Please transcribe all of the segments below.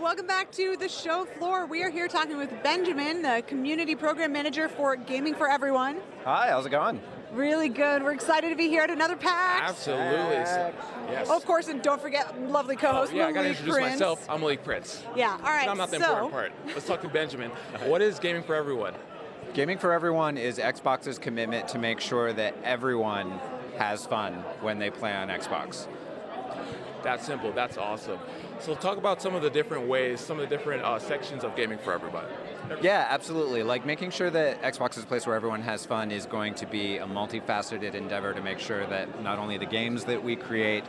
Welcome back to the show floor. We are here talking with Benjamin, the Community Program Manager for Gaming for Everyone. Hi, how's it going? Really good. We're excited to be here at another PAX. Absolutely. Yes. Oh, of course, and don't forget lovely co-host I got to Malik introduce Prince. myself. I'm Malik Prince. Yeah, all right. I'm not the important part. Let's talk to Benjamin. What is Gaming for Everyone? Gaming for Everyone is Xbox's commitment to make sure that everyone has fun when they play on Xbox. That's simple. That's awesome. So talk about some of the different ways, some of the different sections of Gaming for Everybody. Yeah, absolutely. Like making sure that Xbox is a place where everyone has fun is going to be a multifaceted endeavor to make sure that not only the games that we create,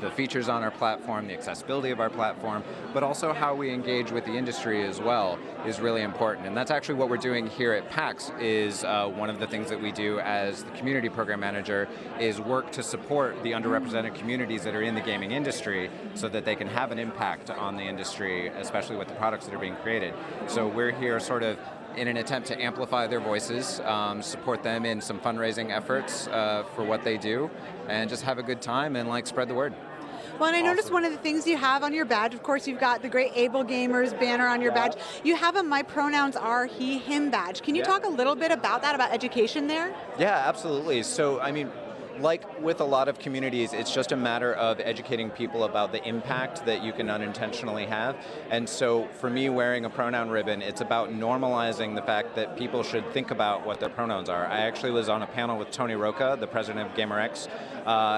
the features on our platform, the accessibility of our platform, but also how we engage with the industry as well is really important. And that's actually what we're doing here at PAX is one of the things that we do as the Community Program Manager is work to support the underrepresented communities that are in the gaming industry so that they can have an impact on the industry, especially with the products that are being created. So we're here sort of in an attempt to amplify their voices, support them in some fundraising efforts for what they do, and just have a good time and like spread the word. Well, and I noticed one of the things you have on your badge, of course, you've got the Great Able Gamers banner on your badge. You have a My Pronouns Are He, Him badge. Can you talk a little bit about that, about education there? Yeah, absolutely. So, I mean, like with a lot of communities, it's just a matter of educating people about the impact that you can unintentionally have. And so for me, wearing a pronoun ribbon, it's about normalizing the fact that people should think about what their pronouns are. I actually was on a panel with Tony Roca, the president of GamerX,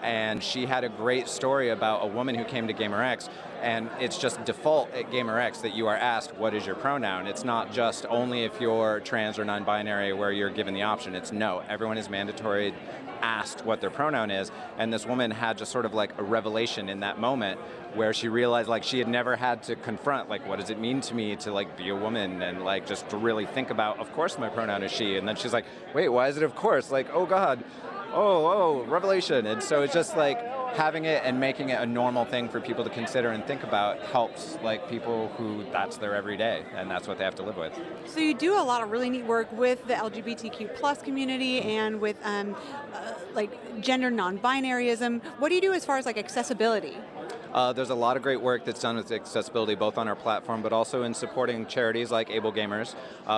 and she had a great story about a woman who came to GamerX, and it's just default at GamerX that you are asked, what is your pronoun? It's not just only if you're trans or non-binary where you're given the option. It's no, everyone is mandatory asked what their pronoun is, and this woman had just sort of like a revelation in that moment where she realized like she had never had to confront like what does it mean to me to like be a woman and like just to really think about, of course my pronoun is she, and then she's like, wait, why is it of course? Like, oh God, oh, revelation. And so it's just like having it and making it a normal thing for people to consider and think about helps like people who that's their everyday and that's what they have to live with. So you do a lot of really neat work with the LGBTQ plus community and with like gender non-binaryism. What do you do as far as like accessibility? There's a lot of great work that's done with accessibility, both on our platform, but also in supporting charities like Able Gamers,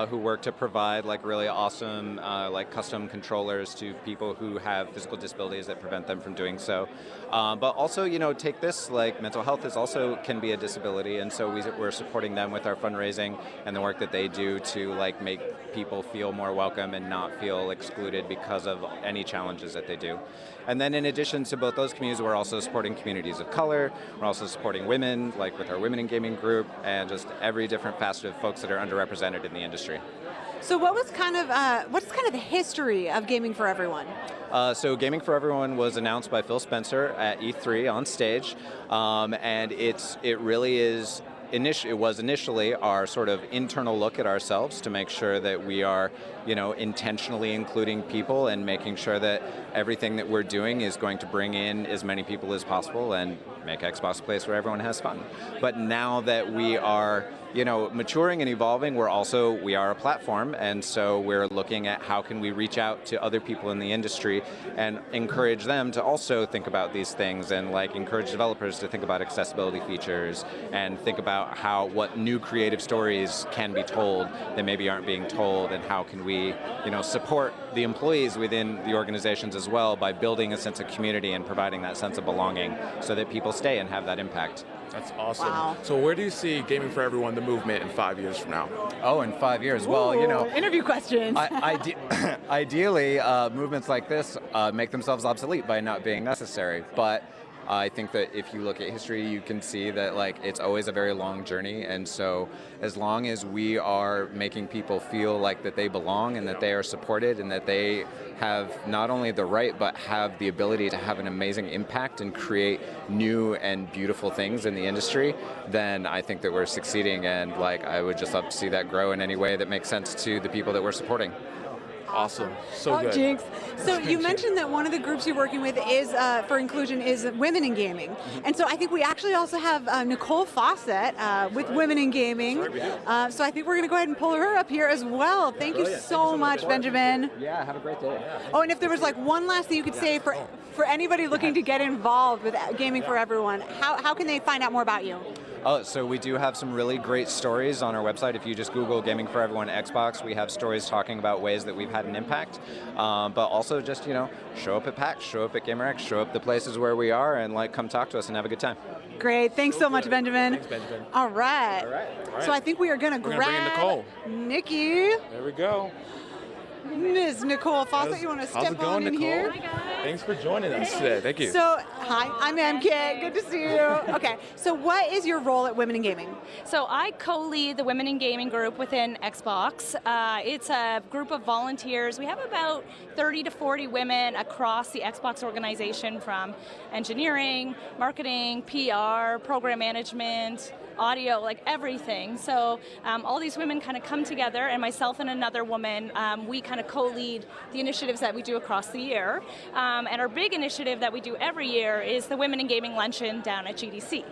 who work to provide like really awesome like custom controllers to people who have physical disabilities that prevent them from doing so. But also, you know, take this, like mental health is also can be a disability, and so we're supporting them with our fundraising and the work that they do to like make people feel more welcome and not feel excluded because of any challenges that they do. And then in addition to both those communities, we're also supporting communities of color. We're also supporting women, like with our Women in Gaming group, and just every different facet of folks that are underrepresented in the industry. So what's kind of the history of Gaming for Everyone? So Gaming for Everyone was announced by Phil Spencer at E3 on stage, and it really is. It was initially our sort of internal look at ourselves to make sure that we are, you know, intentionally including people and making sure that everything that we're doing is going to bring in as many people as possible and make Xbox a place where everyone has fun. But now that we are, you know, maturing and evolving, we are a platform, and so we're looking at how can we reach out to other people in the industry and encourage them to also think about these things and like encourage developers to think about accessibility features and think about what new creative stories can be told that maybe aren't being told, and how can we, you know, support the employees within the organizations as well by building a sense of community and providing that sense of belonging so that people stay and have that impact. That's awesome. Wow. So where do you see Gaming for Everyone, the movement, in 5 years from now? Oh, in 5 years. Ooh, well, you know, interview questions. Ideally, movements like this make themselves obsolete by not being necessary. But I think that if you look at history, you can see that like it's always a very long journey, and so as long as we are making people feel like that they belong and that they are supported and that they have not only the right but have the ability to have an amazing impact and create new and beautiful things in the industry, then I think that we're succeeding, and like I would just love to see that grow in any way that makes sense to the people that we're supporting. Awesome. So good. Jinx. So you mentioned that one of the groups you're working with is for inclusion is Women in Gaming. And so I think we actually also have Nicole Fawcett with Women in Gaming. So I think we're going to go ahead and pull her up here as well. Thank you so much, Benjamin. Yeah, have a great day. Oh, and if there was like one last thing you could say for anybody looking to get involved with Gaming for Everyone, how can they find out more about you? Oh, so we do have some really great stories on our website. If you just Google Gaming for Everyone Xbox, we have stories talking about ways that we've had an impact. But also just, show up at PAX, show up at GamerX, show up the places where we are, and come talk to us and have a good time. Great. Thanks so much, Benjamin. Thanks, Benjamin. All right. So I think we are going to grab bring in Nicole. Nikki. There we go. Ms. Nicole Fawcett, you want to step on in Nicole? here? Hi, guys. Thanks for joining us today. Thank you. So, hi, I'm MK. Good to see you. Okay, so what is your role at Women in Gaming? So I co-lead the Women in Gaming group within Xbox. It's a group of volunteers. We have about 30 to 40 women across the Xbox organization, from engineering, marketing, PR, program management, audio, everything. So all these women kind of come together, and myself and another woman, we kind of co-lead the initiatives that we do across the year. And our big initiative that we do every year is the Women in Gaming Luncheon down at GDC.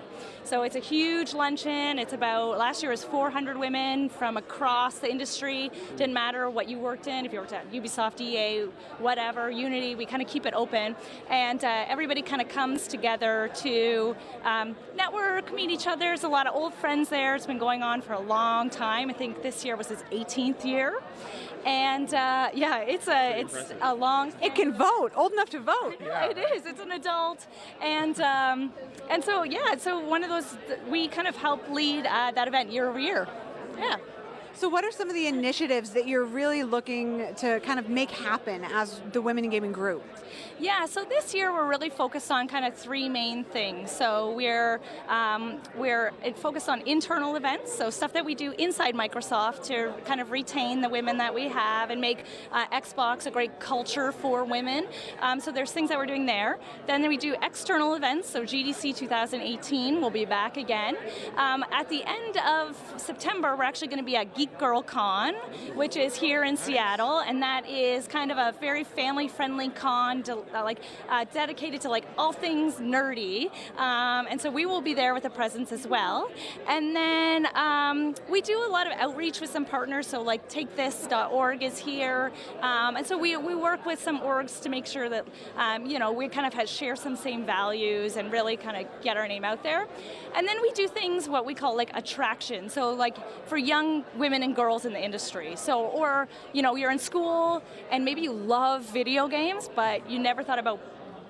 So it's a huge luncheon. It's about, last year was 400 women from across the industry. Didn't matter what you worked in, if you worked at Ubisoft, EA, whatever, Unity, we kind of keep it open. And everybody kind of comes together to network, meet each other. There's a lot of old friends there. It's been going on for a long time. I think this year was its 18th year. And yeah, it's a long. It can vote. Old enough to vote. Yeah, it is. It's an adult, and so yeah, so one of those, we kind of help lead that event year over year. Yeah. So what are some of the initiatives that you're really looking to kind of make happen as the Women in Gaming group? Yeah, so this year we're really focused on kind of three main things. So we're focused on internal events, so stuff that we do inside Microsoft to kind of retain the women that we have and make Xbox a great culture for women. So there's things that we're doing there. Then we do external events, so GDC 2018 will be back again. At the end of September, we're actually going to be at Geek Girl Con, which is here in Seattle, and that is kind of a very family-friendly con, dedicated to all things nerdy, and so we will be there with a presence as well. And then we do a lot of outreach with some partners, so TakeThis.org is here, and so we work with some orgs to make sure that we kind of share some same values and really kind of get our name out there. And then we do things what we call attraction, so for young women and girls in the industry. So, or you're in school and maybe you love video games, but you never thought about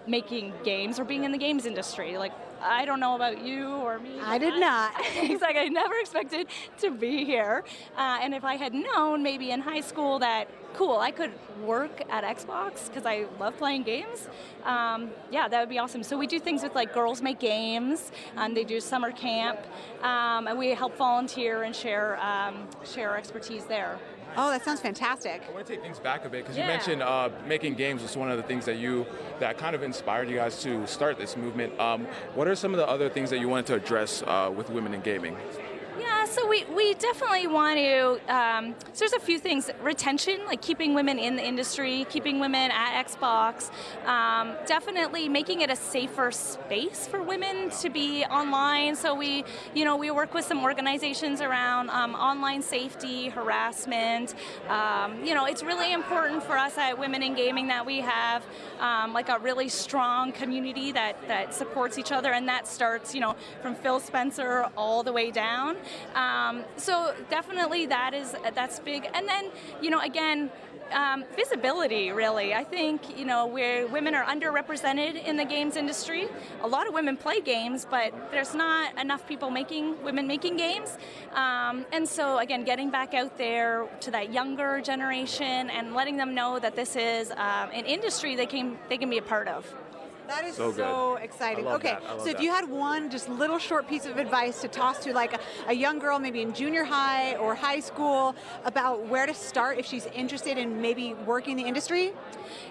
making games or being in the games industry. I don't know about you or me. I did not. Exactly, I never expected to be here. And if I had known maybe in high school that, cool, I could work at Xbox because I love playing games, yeah, that would be awesome. So we do things with Girls Make Games, and they do summer camp, and we help volunteer and share our expertise there. Oh, that sounds fantastic. I want to take things back a bit, because you mentioned making games was one of the things that kind of inspired you guys to start this movement. What are some of the other things that you wanted to address with women in gaming? Yeah, so we definitely want to, so there's a few things. Retention, keeping women in the industry, keeping women at Xbox, definitely making it a safer space for women to be online. So we work with some organizations around online safety, harassment. It's really important for us at Women in Gaming that we have a really strong community that supports each other, and that starts, from Phil Spencer all the way down. So definitely that's big. And then, again, visibility, really. I think, women are underrepresented in the games industry. A lot of women play games, but there's not enough women making games. And so, again, getting back out there to that younger generation and letting them know that this is an industry they can be a part of. That is so exciting. Okay, so if you had one just little short piece of advice to toss to a young girl, maybe in junior high or high school, about where to start if she's interested in maybe working the industry?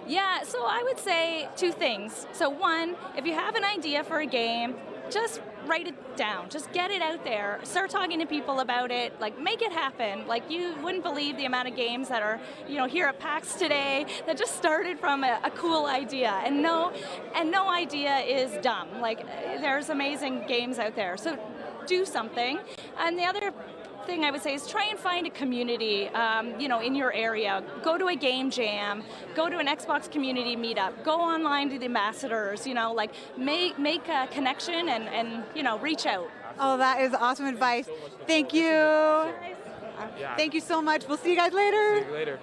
Yeah, so I would say two things. So one, if you have an idea for a game, just write it down. Just get it out there. Start talking to people about it. Make it happen. You wouldn't believe the amount of games that are, here at PAX today that just started from a cool idea. And no idea is dumb. There's amazing games out there. So do something. And the other thing I would say is try and find a community, in your area. Go to a game jam, go to an Xbox community meetup, go online to the ambassadors, make a connection and reach out. Oh, that is awesome advice. Thank you. Yeah. Thank you so much. We'll see you guys later. See you later.